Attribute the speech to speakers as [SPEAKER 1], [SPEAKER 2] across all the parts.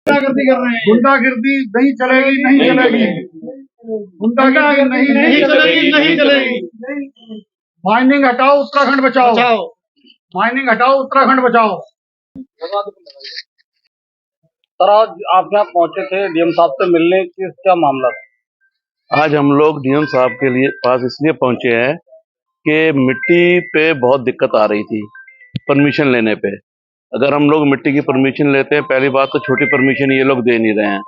[SPEAKER 1] गुंडागर्दी कर रहे हैं, गुंडागर्दी नहीं चलेगी, नहीं चलेगी, गुंडागर्दी नहीं चलेगी, नहीं चलेगी। माइनिंग हटाओ, उत्तराखंड बचाओ, माइनिंग हटाओ, उत्तराखंड बचाओ।
[SPEAKER 2] सर, आज आप यहाँ पहुंचे थे डीएम साहब से मिलने, क्या मामला था?
[SPEAKER 3] आज हम लोग डीएम साहब के लिए पास इसलिए पहुंचे हैं कि मिट्टी पे बहुत दिक्कत आ रही थी परमिशन लेने पे। अगर हम लोग मिट्टी की परमिशन लेते हैं, पहली बात तो छोटी परमिशन ये लोग दे नहीं रहे हैं।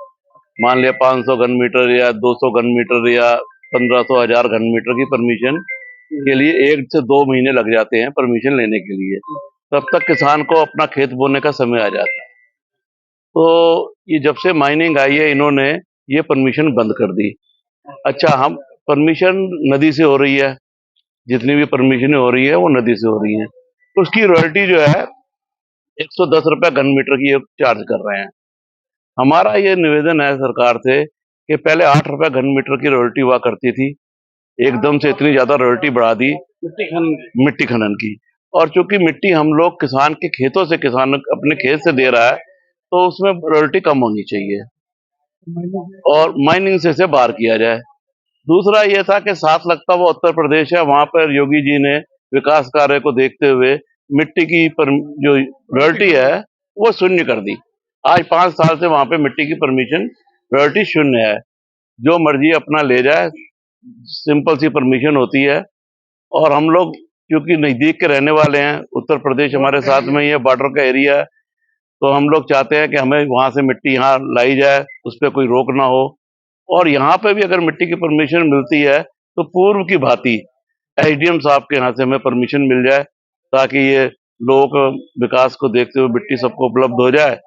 [SPEAKER 3] मान लिया 500 घन मीटर या 200 घन मीटर या 1500 1000 घन मीटर की परमिशन के लिए 1 से 2 महीने लग जाते हैं परमिशन लेने के लिए। तब तक किसान को अपना खेत बोने का समय आ जाता है। तो ये जब से माइनिंग आई है, इन्होंने ये परमिशन बंद कर दी। अच्छा, हम परमिशन नदी से हो रही है, जितनी भी परमिशन हो रही है वो नदी से हो रही है। तो उसकी रॉयल्टी जो है 110 रुपये घन मीटर की चार्ज कर रहे हैं। हमारा ये निवेदन है सरकार से कि पहले 8 रुपये घन मीटर की रॉयल्टी हुआ करती थी, एकदम से इतनी ज्यादा रॉयल्टी बढ़ा दी मिट्टी खनन की। और चूंकि मिट्टी हम लोग किसान के खेतों से, किसान अपने खेत से दे रहा है, तो उसमें रॉयल्टी कम होनी चाहिए और माइनिंग से इसे बाहर किया जाए। दूसरा ये था कि साथ लगता हुआ उत्तर प्रदेश है, वहां पर योगी जी ने विकास कार्य को देखते हुए मिट्टी की जो रॉयल्टी है वो शून्य कर दी। आज 5 साल से वहां पे मिट्टी की परमिशन रॉयल्टी शून्य है, जो मर्जी अपना ले जाए, सिंपल सी परमिशन होती है। और हम लोग क्योंकि नजदीक के रहने वाले हैं, उत्तर प्रदेश हमारे साथ में ही है, बॉर्डर का एरिया है, तो हम लोग चाहते हैं कि हमें वहां से मिट्टी यहाँ लाई जाए, उस पर कोई रोक ना हो। और यहाँ पे भी अगर मिट्टी की परमिशन मिलती है तो पूर्व की भांति एसडीएम साहब के यहाँ से हमें परमिशन मिल जाए, ताकि ये लोग विकास को देखते हुए मिट्टी सबको उपलब्ध हो जाए।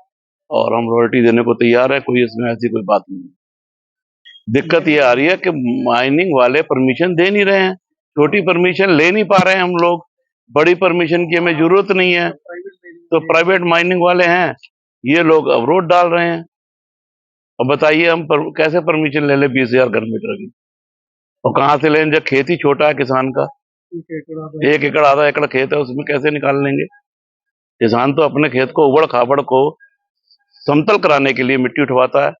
[SPEAKER 3] और हम रॉयल्टी देने को तैयार है, कोई इसमें ऐसी कोई बात नहीं। दिक्कत ये आ रही है कि माइनिंग वाले परमिशन दे नहीं रहे हैं, छोटी परमिशन ले नहीं पा रहे हैं हम लोग, बड़ी परमिशन की हमें जरूरत नहीं है, तो प्राइवेट माइनिंग वाले हैं, ये लोग अवरोध डाल रहे हैं। अब बताइए हम कैसे परमिशन ले ले 20,000 घन मीटर की, और कहाँ से लें जब खेत ही छोटा है किसान का, 1 एकड़ आधा एकड़ खेत है, उसमें कैसे निकाल लेंगे। किसान तो अपने खेत को उबड़ खाबड़ को समतल कराने के लिए मिट्टी उठवाता है,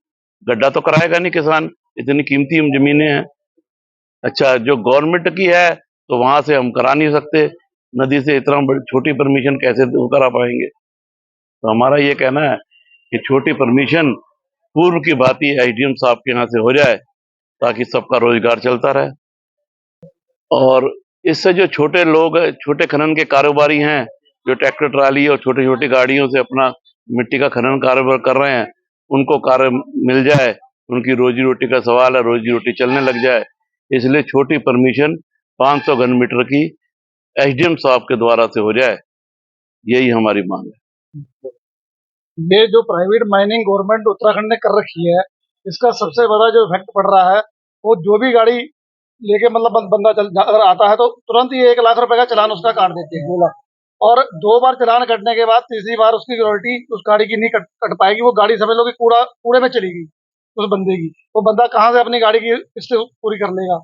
[SPEAKER 3] गड्ढा तो कराएगा नहीं किसान, इतनी कीमती जमीनें हैं। अच्छा, जो गवर्नमेंट की है तो वहां से हम करा नहीं सकते, नदी से इतना बड़ी छोटी परमिशन कैसे करा पाएंगे। तो हमारा ये कहना है कि छोटी परमिशन पूर्व की भांति एसडीएम साहब के यहाँ से हो जाए, ताकि सबका रोजगार चलता रहे। और इससे जो छोटे लोग, छोटे खनन के कारोबारी हैं, जो ट्रैक्टर ट्राली और छोटी छोटी गाड़ियों से अपना मिट्टी का खनन कारोबार कर रहे हैं, उनको कार्य मिल जाए, उनकी रोजी रोटी का सवाल है, रोजी रोटी चलने लग जाए। इसलिए छोटी परमिशन 500 घन मीटर की एसडीएम साहब के द्वारा से हो जाए, यही हमारी मांग है।
[SPEAKER 1] ये जो प्राइवेट माइनिंग गवर्नमेंट उत्तराखंड ने कर रखी है, इसका सबसे बड़ा जो इफेक्ट पड़ रहा है, वो जो भी गाड़ी लेके मतलब बंदा अगर आता है तो तुरंत ही 1 लाख रुपए का चालान उसका काट देते हैं, 2 लाख। और 2 बार चालान कटने के बाद तीसरी बार उसकी रॉयल्टी उस गाड़ी की नहीं कट पाएगी। वो गाड़ी समझ लो कि कूड़े में चली गई उस बंदे की। वो बंदा कहाँ से अपनी गाड़ी की किस्त पूरी कर लेगा।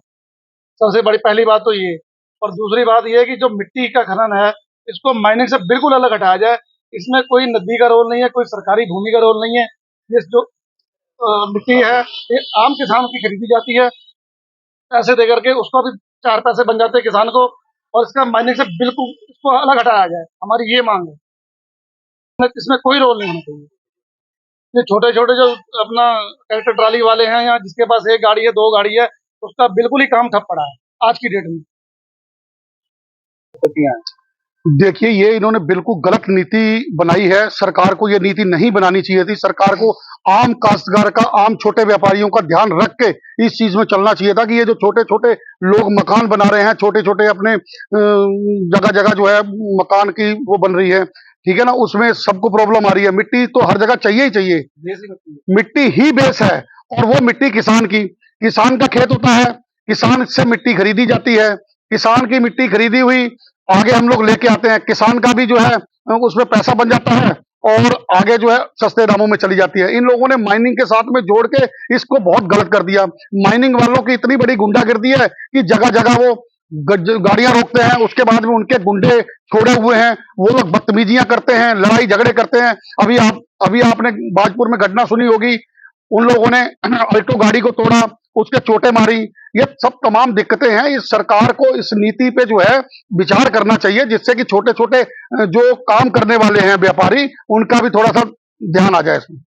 [SPEAKER 1] सबसे बड़ी पहली बात तो ये। और दूसरी बात ये है कि जो मिट्टी का खनन है, इसको माइनिंग से बिल्कुल अलग हटाया जाए। इसमें कोई नदी का रोल नहीं है, कोई सरकारी भूमि का रोल नहीं है। ये जो मिट्टी है, ये आम किसान की खरीदी जाती है, पैसे दे करके उसको भी 4 पैसे बन जाते हैं किसान को। और इसका माइनिंग से बिल्कुल इसको अलग हटाया जाए, हमारी ये मांग है। इसमें कोई रोल नहीं होना चाहिए। ये छोटे छोटे जो अपना ट्रैक्टर ट्राली वाले हैं, या जिसके पास 1 गाड़ी है 2 गाड़ी है, उसका बिल्कुल ही काम ठप पड़ा है आज की डेट में।
[SPEAKER 4] देखिए, ये इन्होंने बिल्कुल गलत नीति बनाई है। सरकार को ये नीति नहीं बनानी चाहिए थी। सरकार को आम काश्तकार का, आम छोटे व्यापारियों का ध्यान रख के इस चीज में चलना चाहिए था कि ये जो छोटे छोटे लोग मकान बना रहे हैं, छोटे छोटे अपने जगह जगह जो है मकान की वो बन रही है, ठीक है ना, उसमें सबको प्रॉब्लम आ रही है। मिट्टी तो हर जगह चाहिए ही चाहिए, मिट्टी ही बेस है। और वो मिट्टी किसान का खेत होता है, किसान से मिट्टी खरीदी जाती है, किसान की मिट्टी खरीदी हुई आगे हम लोग लेके आते हैं, किसान का भी जो है उसमें पैसा बन जाता है और आगे जो है सस्ते दामों में चली जाती है। इन लोगों ने माइनिंग के साथ में जोड़ के इसको बहुत गलत कर दिया। माइनिंग वालों की इतनी बड़ी गुंडागर्दी है कि जगह जगह वो गाड़ियां रोकते हैं, उसके बाद में उनके गुंडे छोड़े हुए हैं, वो लोग बदतमीजियां करते हैं, लड़ाई झगड़े करते हैं। अभी आपने बाजपुर में घटना सुनी होगी, उन लोगों ने अल्टो गाड़ी को तोड़ा, उसके चोटें मारी। ये सब तमाम दिक्कतें हैं। इस सरकार को इस नीति पे जो है विचार करना चाहिए, जिससे कि छोटे छोटे जो काम करने वाले हैं व्यापारी, उनका भी थोड़ा सा ध्यान आ जाए इसमें।